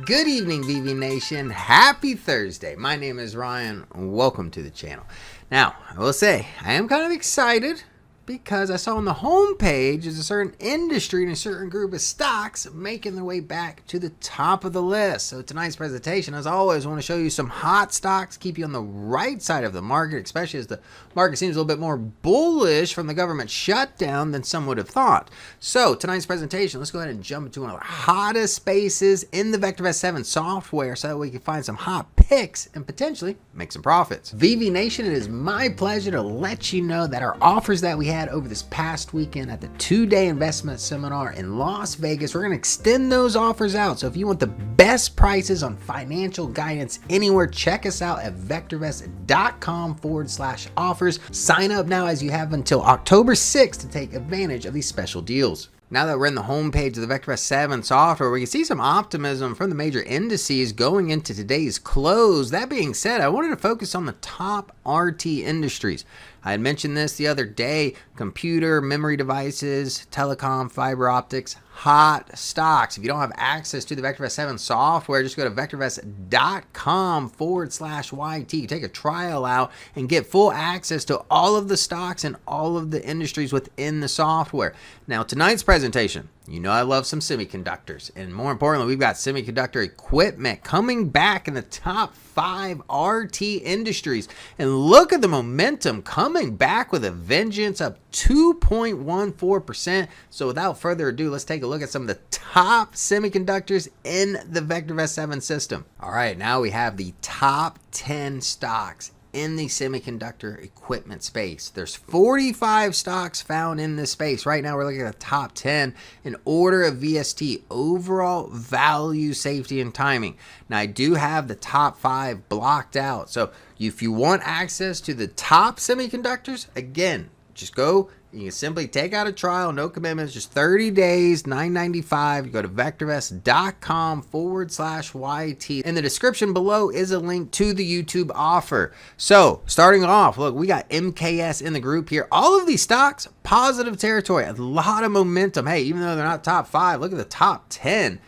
Good evening, VV Nation. Happy Thursday. My name is Ryan. Welcome to the channel. Now, I will say, I am kind of excited because I saw on the home page is a certain industry and a certain group of stocks making their way back to the top of the list. So tonight's presentation, as always, I want to show you some hot stocks, keep you on the right side of the market, especially as the market seems a little bit more bullish from the government shutdown than some would have thought. So tonight's presentation, let's go ahead and jump into one of the hottest spaces in the VectorVest 7 software so that we can find some hot picks and potentially make some profits. VV Nation, it is my pleasure to let you know that our offers that we had over this past weekend at the 2-day investment seminar in Las Vegas, we're going to extend those offers out. So if you want the best prices on financial guidance anywhere, check us out at vectorvest.com/offers. Sign up now as you have until October 6th to take advantage of these special deals. Now that we're in the homepage of the VectorVest 7 software, we can see some optimism from the major indices going into today's close. That being said, I wanted to focus on the top RT industries. I had mentioned this the other day: computer, memory devices, telecom, fiber optics, hot stocks. If you don't have access to the VectorVest 7 software, just go to vectorvest.com/YT. Take a trial out and get full access to all of the stocks and all of the industries within the software. Now, tonight's presentation, you know I love some semiconductors, and more importantly, we've got semiconductor equipment coming back in the top 5 RT industries. And look at the momentum coming back with a vengeance, up 2.14%. So without further ado, let's take a look at some of the top semiconductors in the VectorVest 7 system. All right, now we have the top 10 stocks in the semiconductor equipment space. There's 45 stocks found in this space. Right now we're looking at the top 10 in order of VST, overall value, safety, and timing. Now I do have the top 5 blocked out. So if you want access to the top semiconductors, again, just go. You can simply take out a trial, no commitments, just 30 days, $9.95. You go to vectorvest.com/YT. In the description below is a link to the YouTube offer. So starting off, look, we got MKS in the group here. All of these stocks, positive territory, a lot of momentum. Hey, even though they're not top 5, look at the top 10.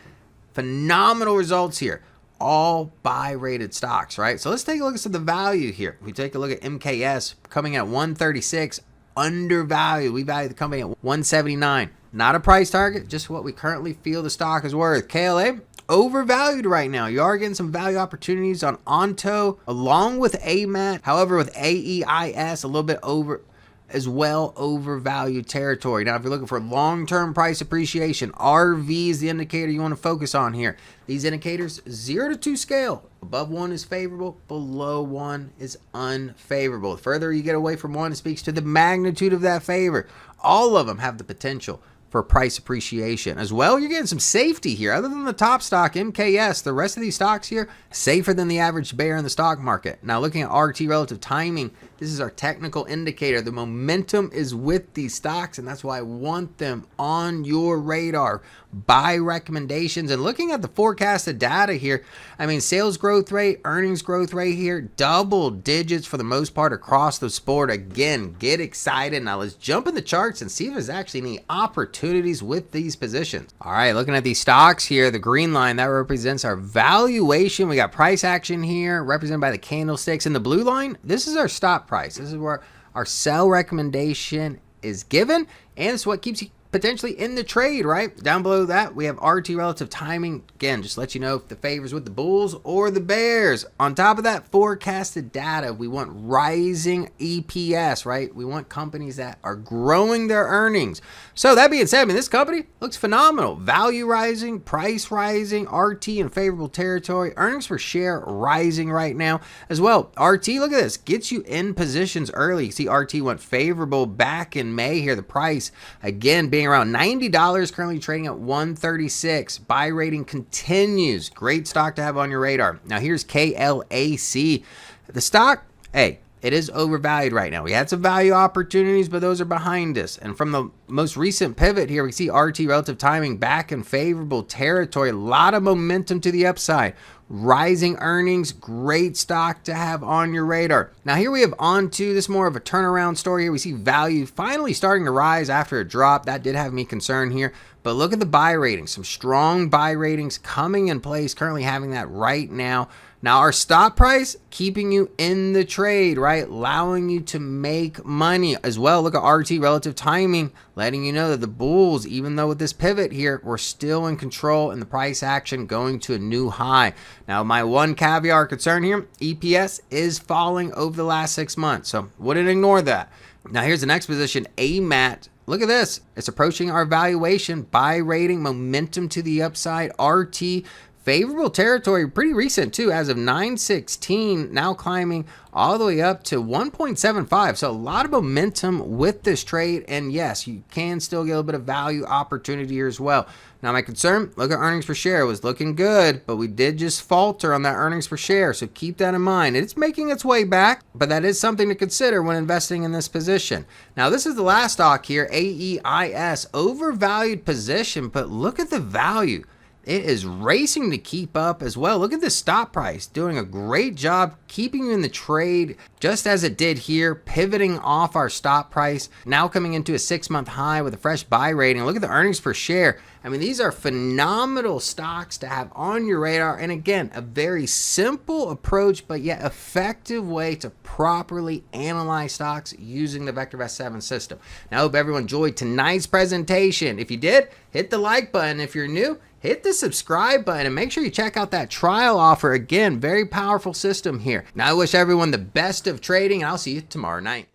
Phenomenal results here. All buy rated stocks, right? So let's take a look at some of the value here. We take a look at MKS coming at 136. Undervalued. We value the company at 179. Not a price target, just what we currently feel the stock is worth. KLA, overvalued right now. You are getting some value opportunities on Onto along with amat. However, with aeis, a little bit over as well, overvalued territory. Now, if you're looking for long-term price appreciation, RV is the indicator you want to focus on here. These indicators, 0 to 2 scale. Above 1 is favorable, below 1 is unfavorable. The further you get away from 1, it speaks to the magnitude of that favor. All of them have the potential for price appreciation. As well, you're getting some safety here. Other than the top stock, MKS, the rest of these stocks here, safer than the average bear in the stock market. Now, looking at RT relative timing, this is our technical indicator. The momentum is with these stocks, and that's why I want them on your radar. Buy recommendations. And looking at the forecasted data here, I mean, sales growth rate, earnings growth rate here, double digits for the most part across the board. Again, get excited. Now let's jump in the charts and see if there's actually any opportunities with these positions. All right, looking at these stocks here, the green line, that represents our valuation. We got price action here represented by the candlesticks. And the blue line, this is our stop price. This is where our sell recommendation is given, and it's what keeps you potentially in the trade, right? Down below that, we have RT relative timing. Again, just let you know if the favors with the bulls or the bears. On top of that, forecasted data, we want rising EPS, right? We want companies that are growing their earnings. So that being said, I mean, this company looks phenomenal. Value rising, price rising, RT in favorable territory, earnings per share rising right now as well. RT, look at this, gets you in positions early. You see RT went favorable back in May here. The price, again, being around $90, currently trading at 136. Buy rating continues. Great stock to have on your radar. Now here's KLAC. The stock, hey, it is overvalued right now. We had some value opportunities, but those are behind us. And from the most recent pivot here, we see RT relative timing back in favorable territory. A lot of momentum to the upside. Rising earnings, great stock to have on your radar. Now here we have Onto. This is more of a turnaround story here. We see value finally starting to rise after a drop. That did have me concerned here, But look at the buy ratings, some strong buy ratings coming in place, currently having that right now. Now our stop price, keeping you in the trade, right? Allowing you to make money as well. Look at RT relative timing, letting you know that the bulls, even though with this pivot here, we're still in control and the price action going to a new high. Now my one caveat or concern here, EPS is falling over the last 6 months. So wouldn't ignore that. Now here's the next position, amat. Look at this. It's approaching our valuation, buy rating, momentum to the upside, RT. Favorable territory, pretty recent too, as of 9/16, now climbing all the way up to 1.75. So a lot of momentum with this trade. And yes, you can still get a little bit of value opportunity here as well. Now my concern, look at earnings per share. It was looking good, but we did just falter on that earnings per share. So keep that in mind. It's making its way back, but that is something to consider when investing in this position. Now this is the last stock here, aeis, overvalued position, but look at the value. It is racing to keep up as well. Look at the stop price, doing a great job keeping you in the trade, just as it did here, pivoting off our stop price, now coming into a 6-month high with a fresh buy rating. Look at the earnings per share. I mean, these are phenomenal stocks to have on your radar. And again, a very simple approach, but yet effective way to properly analyze stocks using the VectorVest 7 system. Now, I hope everyone enjoyed tonight's presentation. If you did, hit the like button. If you're new, hit the subscribe button and make sure you check out that trial offer. Again, very powerful system here. Now, I wish everyone the best of trading, and I'll see you tomorrow night.